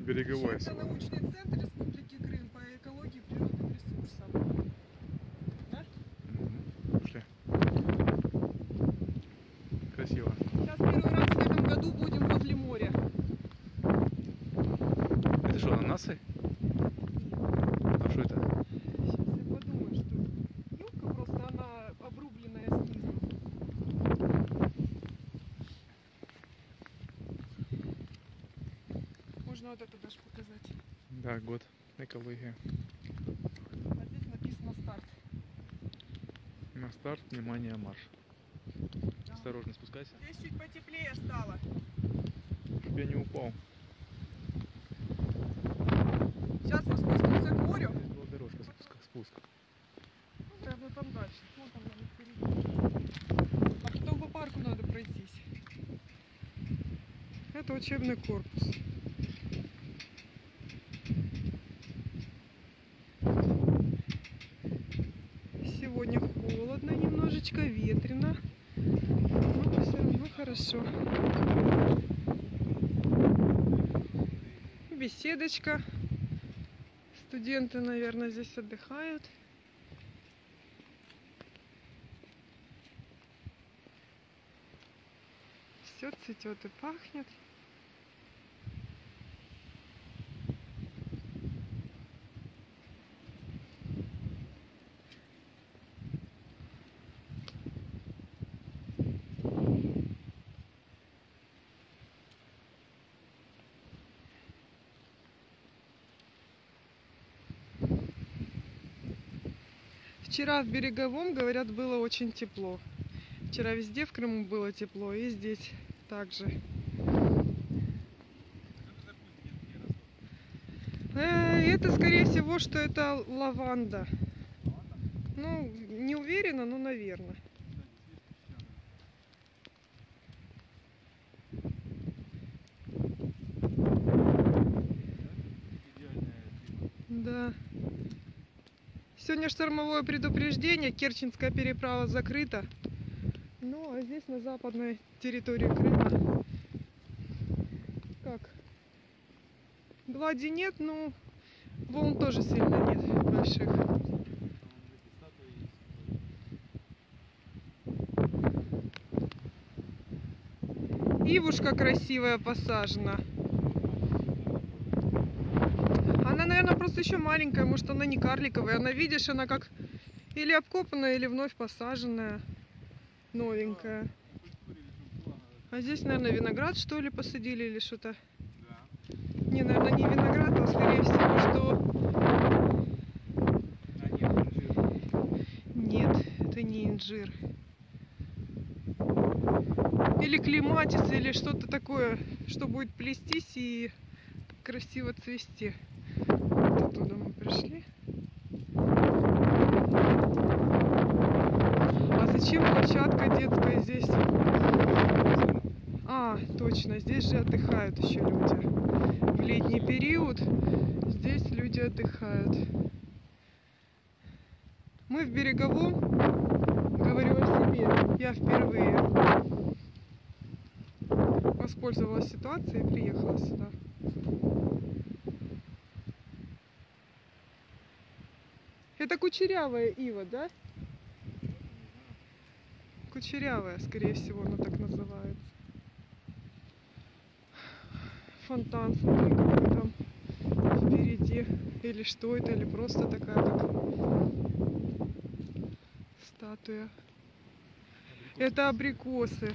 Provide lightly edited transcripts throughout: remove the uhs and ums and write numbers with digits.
Береговое Это село. научный центр Республики Крым по экологии и природным ресурсам. Да? Пошли. Красиво. Сейчас первый раз в этом году будем возле моря. Это что, ананасы? А что это? Сейчас я подумаю, что елка просто она обрубленная снизу. Можно вот это даже показать. Да, год. Экология. А здесь написано старт. На старт, внимание, марш. Осторожно спускайся, Здесь чуть потеплее стало. чтобы я не упал. Сейчас мы спустимся к морю. Здесь была дорожка спуск. Ну, правда, там дальше. Вон там надо впереди. А потом по парку надо пройтись. Это учебный корпус. Сегодня холодно, немножечко ветрено. Но все равно хорошо. Беседочка. Студенты, наверное, здесь отдыхают. Все цветет и пахнет. Вчера в Береговом, говорят, было очень тепло. Вчера везде в Крыму было тепло, и здесь также. Это, скорее всего, что это лаванда. Ну, не уверена, но наверное. Да. Сегодня штормовое предупреждение, Керченская переправа закрыта. Ну, а здесь на западной территории Крыма как? Глади нет, но волн тоже сильно нет больших. Ивушка красивая посажена. Она, наверное, просто еще маленькая, может, она не карликовая. Она, видишь, она как или обкопанная, или вновь посаженная, новенькая. А здесь, наверное, виноград, что ли, посадили или что-то? Не, наверное, не виноград, а скорее всего, что... Нет, это не инжир. Или клематис, или что-то такое, что будет плестись и красиво цвести. Вот оттуда мы пришли. А зачем площадка детская здесь? А, точно, здесь же отдыхают еще люди. В летний период здесь люди отдыхают. Мы в Береговом, говорю о себе, я впервые воспользовалась ситуацией и приехала сюда. Это кучерявая ива, да? Кучерявая, скорее всего, она так называется. Фонтан, смотри, какой там впереди. Или что это, или просто такая как статуя. Это абрикосы.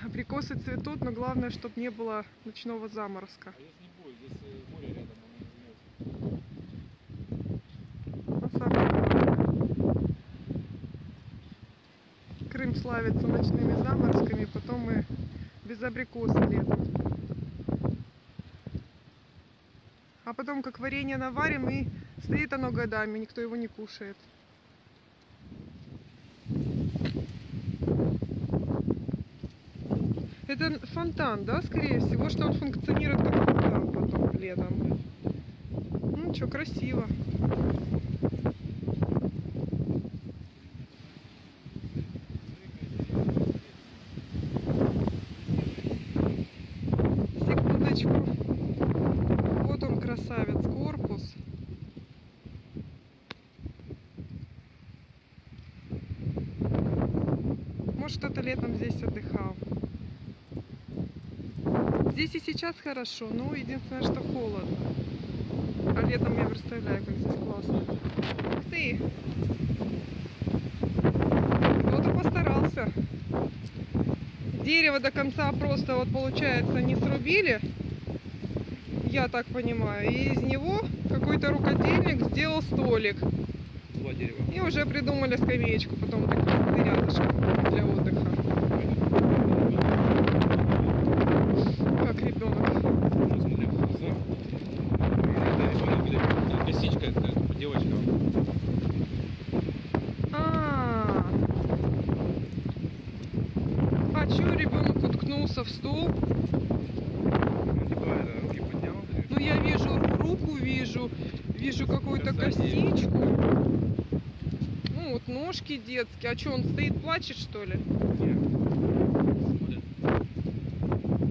Абрикосы цветут, но главное, чтобы не было ночного заморозка. А здесь не будет, здесь море рядом, Крым славится ночными заморозками, потом мы без абрикоса летом. А потом, как варенье наварим, и стоит оно годами, никто его не кушает. Это фонтан, да, скорее всего, что он функционирует как фонтан потом летом. Ну, что, красиво. Секундочку. что-то летом здесь отдыхал. Здесь и сейчас хорошо, но единственное, что холодно. А летом я представляю, как здесь классно. Ух ты! Кто-то постарался. Дерево до конца просто вот получается не срубили, я так понимаю, и из него какой-то рукодельник сделал столик. Два дерева. И уже придумали скамеечку, потом так рядышком для отдыха. Как ребенок. Ну, смотри, глаза. Это ребенок или косичка, это девочка. А чё ребенок уткнулся в стул? Ну, типа, это, руки поднял. Ну я вижу руку, вижу какую-то Красавчик. косичку. Ну вот ножки детские. А что, он стоит, плачет, что ли? Нет.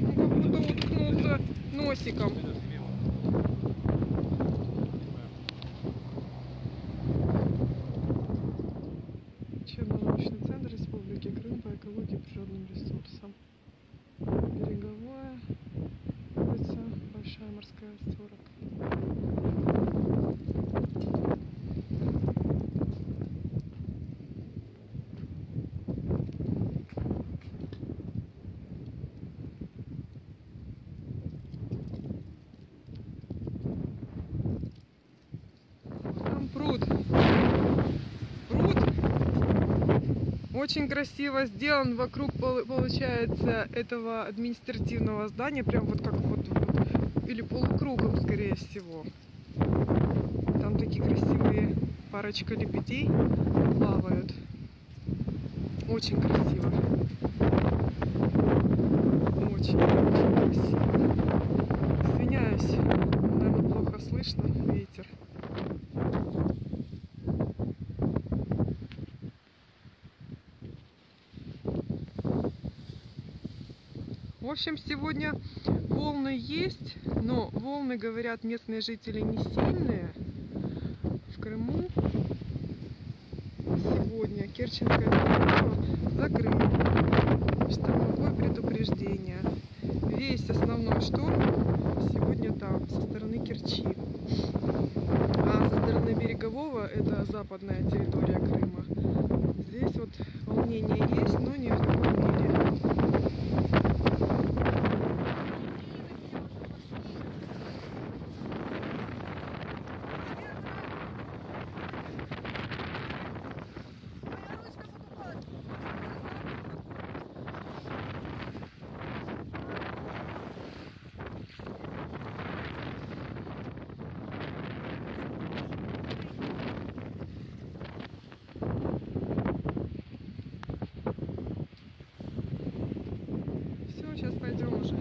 Ну, как будто уткнулся носиком. Черноморский центр Республики Крым по экологии и природным ресурсам. Береговая улица, Большая морская, 40. Там пруд. Пруд очень красиво сделан вокруг, получается, этого административного здания, прям вот как вот, или полукругом, скорее всего. Там такие красивые парочка лебедей плавают. Очень красиво. Очень красиво. Извиняюсь, наверное, плохо слышно, ветер. В общем, сегодня волны есть, но волны, говорят местные жители, не сильные. В Крыму сегодня Керченское перекрытие закрыто. Штормовое предупреждение. Весь основной шторм сегодня там, со стороны Керчи. А со стороны Берегового, это западная территория Крыма, здесь вот волнение есть, но не в такой мере. Все, сейчас пойдем уже.